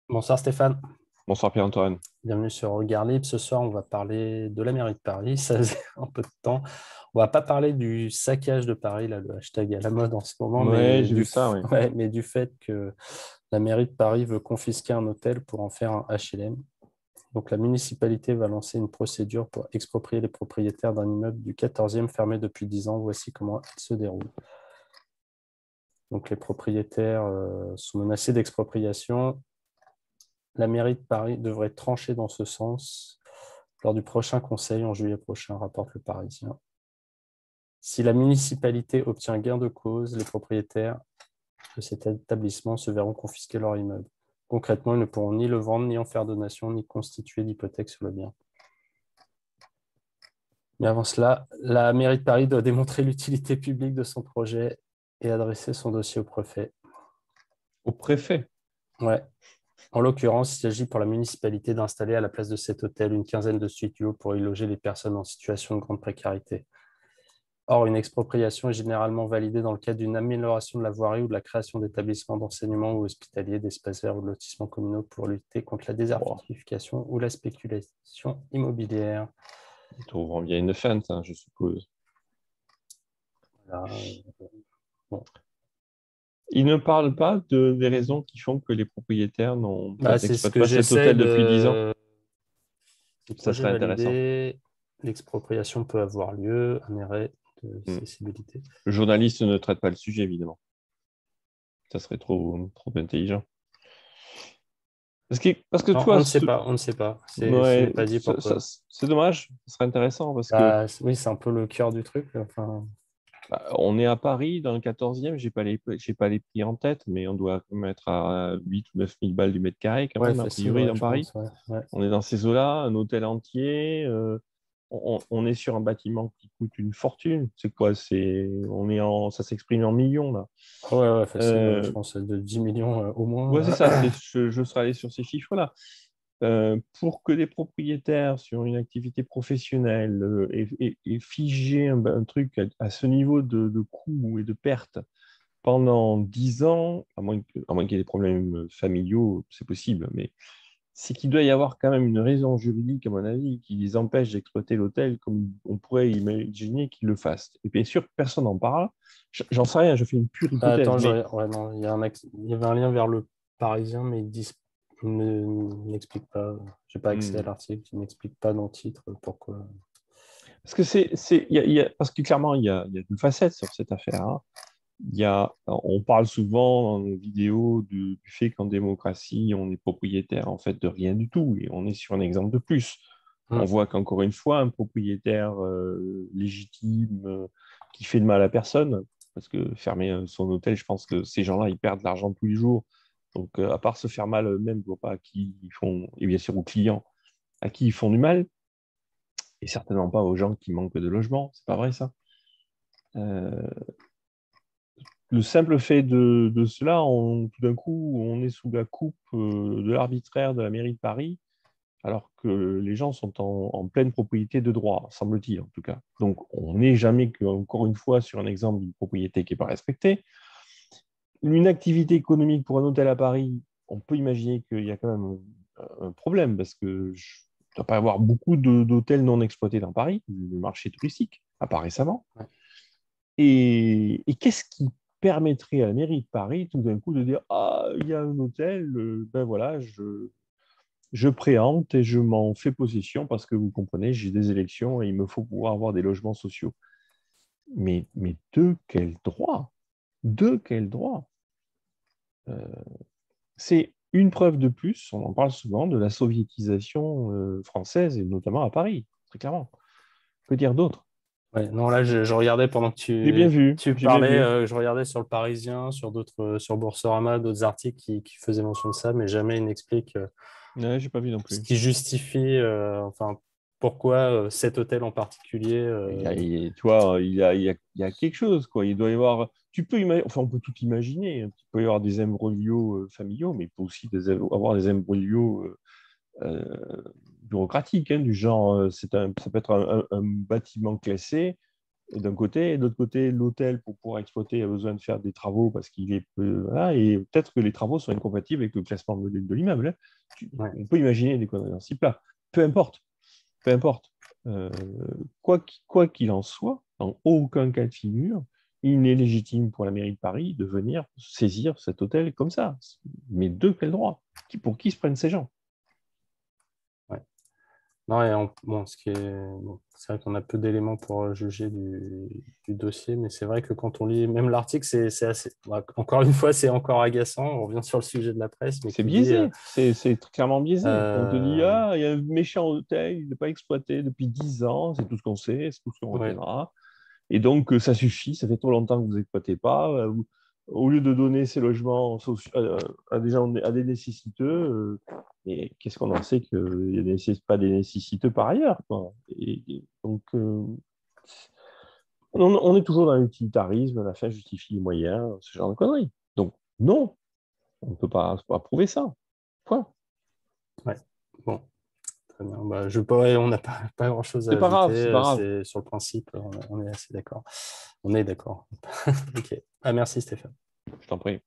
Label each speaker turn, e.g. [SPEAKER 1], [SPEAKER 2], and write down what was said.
[SPEAKER 1] Bonsoir Stéphane,
[SPEAKER 2] Bonsoir Pierre-Antoine.
[SPEAKER 1] bienvenue sur Regard Libre. Ce soir, on va parler de la mairie de Paris. Ça faisait un peu de temps. On va pas parler du saccage de Paris, là, le hashtag à la mode en ce moment,
[SPEAKER 2] Ouais, j'ai vu ça, oui.
[SPEAKER 1] mais du fait que la mairie de Paris veut confisquer un hôtel pour en faire un HLM. Donc la municipalité va lancer une procédure pour exproprier les propriétaires d'un immeuble du 14e fermé depuis 10 ans. Voici comment elle se déroule. Donc les propriétaires sont menacés d'expropriation. La mairie de Paris devrait trancher dans ce sens lors du prochain conseil en juillet prochain, rapporte le Parisien. Si la municipalité obtient gain de cause, les propriétaires de cet établissement se verront confisquer leur immeuble. Concrètement, ils ne pourront ni le vendre, ni en faire donation, ni constituer d'hypothèque sur le bien. Mais avant cela, la mairie de Paris doit démontrer l'utilité publique de son projet et adresser son dossier au préfet.
[SPEAKER 2] Au préfet.
[SPEAKER 1] Ouais. En l'occurrence, il s'agit pour la municipalité d'installer à la place de cet hôtel une quinzaine de studios pour y loger les personnes en situation de grande précarité. Or, une expropriation est généralement validée dans le cadre d'une amélioration de la voirie ou de la création d'établissements d'enseignement ou hospitaliers, d'espaces verts ou de lotissements communaux pour lutter contre la
[SPEAKER 2] Bon,
[SPEAKER 1] désertification ou la spéculation immobilière.
[SPEAKER 2] ils trouveront bien une fente, hein, je suppose.
[SPEAKER 1] Voilà. Bon.
[SPEAKER 2] Ils ne parlent pas des raisons qui font que les propriétaires
[SPEAKER 1] C'est ce
[SPEAKER 2] n'exploitent
[SPEAKER 1] que
[SPEAKER 2] pas cet
[SPEAKER 1] j'essaie
[SPEAKER 2] hôtel depuis 10 ans.
[SPEAKER 1] de... Le
[SPEAKER 2] Ça
[SPEAKER 1] projet
[SPEAKER 2] serait intéressant.
[SPEAKER 1] validé, l'expropriation peut avoir lieu, un arrêt de
[SPEAKER 2] Hmm.
[SPEAKER 1] cessibilité.
[SPEAKER 2] Le journaliste ne traite pas le sujet, évidemment. Ça serait trop intelligent. Parce que
[SPEAKER 1] Non,
[SPEAKER 2] tu vois,
[SPEAKER 1] on ne sait pas. Ce n'est
[SPEAKER 2] ouais,
[SPEAKER 1] pas dit pourquoi.
[SPEAKER 2] c'est dommage. Ça serait intéressant parce que
[SPEAKER 1] Oui, c'est un peu le cœur du truc. Enfin,
[SPEAKER 2] on est à Paris, dans le 14e, j'ai pas les prix en tête, mais on doit quand même être à 8 ou 9 000 balles du mètre carré, quand
[SPEAKER 1] ouais,
[SPEAKER 2] même, a
[SPEAKER 1] facile,
[SPEAKER 2] priori,
[SPEAKER 1] ouais,
[SPEAKER 2] dans
[SPEAKER 1] je
[SPEAKER 2] Paris.
[SPEAKER 1] pense. Ouais, ouais.
[SPEAKER 2] On est dans ces eaux-là, un hôtel entier. On est sur un bâtiment qui coûte une fortune. C'est quoi? Ça s'exprime en millions, là.
[SPEAKER 1] Ouais, ouais, facile, ouais, je
[SPEAKER 2] Euh,
[SPEAKER 1] pense de 10 millions au
[SPEAKER 2] ouais, c'est
[SPEAKER 1] moins.
[SPEAKER 2] ça. Je serais allé sur ces chiffres-là. Pour que les propriétaires sur une activité professionnelle aient figé un truc à ce niveau de coût et de perte pendant 10 ans, à moins qu'il y ait des problèmes familiaux, c'est possible, mais c'est qu'il doit y avoir quand même une raison juridique, à mon avis, qui les empêche d'exploiter l'hôtel comme on pourrait imaginer qu'ils le fassent. Et bien sûr, personne n'en parle. J'en sais rien, je fais une pure
[SPEAKER 1] Attends,
[SPEAKER 2] hypothèse, mais
[SPEAKER 1] ouais, non, il y avait un lien vers le Parisien, mais ils n'expliquent pas. J'ai pas accès à
[SPEAKER 2] hmm,
[SPEAKER 1] l'article, ils n'expliquent pas dans le titre pourquoi.
[SPEAKER 2] parce que parce que clairement, il y a deux facettes sur cette affaire, hein. On parle souvent dans nos vidéos du fait qu'en démocratie, on est propriétaire en fait de rien du tout, et on est sur un exemple de plus. On
[SPEAKER 1] Hmm.
[SPEAKER 2] voit qu'encore une fois, un propriétaire légitime qui fait de mal à personne, parce que fermer son hôtel, je pense que ces gens-là, ils perdent de l'argent tous les jours. Donc, à part se faire mal eux-mêmes, je vois pas à qui ils font, et bien sûr aux clients, à qui ils font du mal, et certainement pas aux gens qui manquent de logement. C'est pas vrai ça? Euh, le simple fait de cela, tout d'un coup, on est sous la coupe de l'arbitraire de la mairie de Paris, alors que les gens sont en pleine propriété de droit, semble-t-il en tout cas. Donc, on n'est jamais encore une fois sur un exemple d'une propriété qui n'est pas respectée. Une activité économique pour un hôtel à Paris, on peut imaginer qu'il y a quand même un problème, parce que il ne doit pas y avoir beaucoup d'hôtels non exploités dans Paris, le marché touristique, à part récemment.
[SPEAKER 1] Ouais.
[SPEAKER 2] Et qu'est-ce qui permettrait à la mairie de Paris tout d'un coup de dire, ah, il y a un hôtel, ben voilà, je préempte et je m'en fais possession parce que vous comprenez, j'ai des élections et il me faut pouvoir avoir des logements sociaux. Mais de quel droit? De quel droit? Euh, c'est une preuve de plus, on en parle souvent, de la soviétisation française et notamment à Paris, très clairement. On peut dire d'autres.
[SPEAKER 1] Ouais, non, là, je regardais pendant que
[SPEAKER 2] J'ai bien vu,
[SPEAKER 1] tu
[SPEAKER 2] j'ai bien
[SPEAKER 1] parlais,
[SPEAKER 2] vu.
[SPEAKER 1] je regardais sur le Parisien, sur d'autres, sur Boursorama, d'autres articles qui faisaient mention de ça, mais jamais ils n'expliquent
[SPEAKER 2] Ouais, j'ai pas vu non
[SPEAKER 1] ce
[SPEAKER 2] plus.
[SPEAKER 1] qui justifie, enfin, pourquoi cet hôtel en particulier.
[SPEAKER 2] Tu vois, il y a quelque chose, quoi. Il doit y avoir. Tu peux imaginer, enfin, on peut tout imaginer. Il peut y avoir des imbroglios familiaux, mais il peut aussi avoir des imbroglios bureaucratiques, hein, du genre, ça peut être un bâtiment classé. d'un côté, et de l'autre côté, l'hôtel, pour pouvoir exploiter, a besoin de faire des travaux parce qu'il est voilà, et peut-être que les travaux sont incompatibles avec le classement de l'immeuble. Hein.
[SPEAKER 1] Ouais.
[SPEAKER 2] On peut imaginer des conneries dans ce type-là. Peu importe, peu importe. Euh, quoi qu'il en soit, en aucun cas de figure, il n'est légitime pour la mairie de Paris de venir saisir cet hôtel comme ça. Mais de quel droit? Pour qui se prennent ces gens?
[SPEAKER 1] Ouais. Non, et bon, c'est vrai qu'on a peu d'éléments pour juger du dossier, mais c'est vrai que quand on lit même l'article, c'est assez. Encore une fois, c'est encore agaçant. On revient sur le sujet de la presse, mais
[SPEAKER 2] C'est
[SPEAKER 1] qui dit
[SPEAKER 2] biaisé, c'est clairement biaisé. On te dit,
[SPEAKER 1] euh,
[SPEAKER 2] ah, il y a un méchant hôtel, il n'est pas exploité depuis 10 ans, c'est tout ce qu'on sait, c'est tout ce qu'on
[SPEAKER 1] ouais,
[SPEAKER 2] retiendra. Et donc, ça suffit, ça fait trop longtemps que vous n'exploitez pas. Au lieu de donner ces logements à des gens, à des nécessiteux, et qu'est-ce qu'on en sait qu'il n'y a pas des nécessiteux par ailleurs, quoi. Et donc, on est toujours dans l'utilitarisme, la fin justifie les moyens, ce genre de conneries. Donc, non, on ne peut pas approuver ça. Point.
[SPEAKER 1] ouais. Bon, très bien. Bah, ouais, on n'a pas grand-chose à
[SPEAKER 2] C'est pas
[SPEAKER 1] ajouter.
[SPEAKER 2] grave, c'est pas grave.
[SPEAKER 1] C'est sur le principe, on est assez d'accord. On est d'accord. Ok. Ah, merci Stéphane.
[SPEAKER 2] Je t'en prie.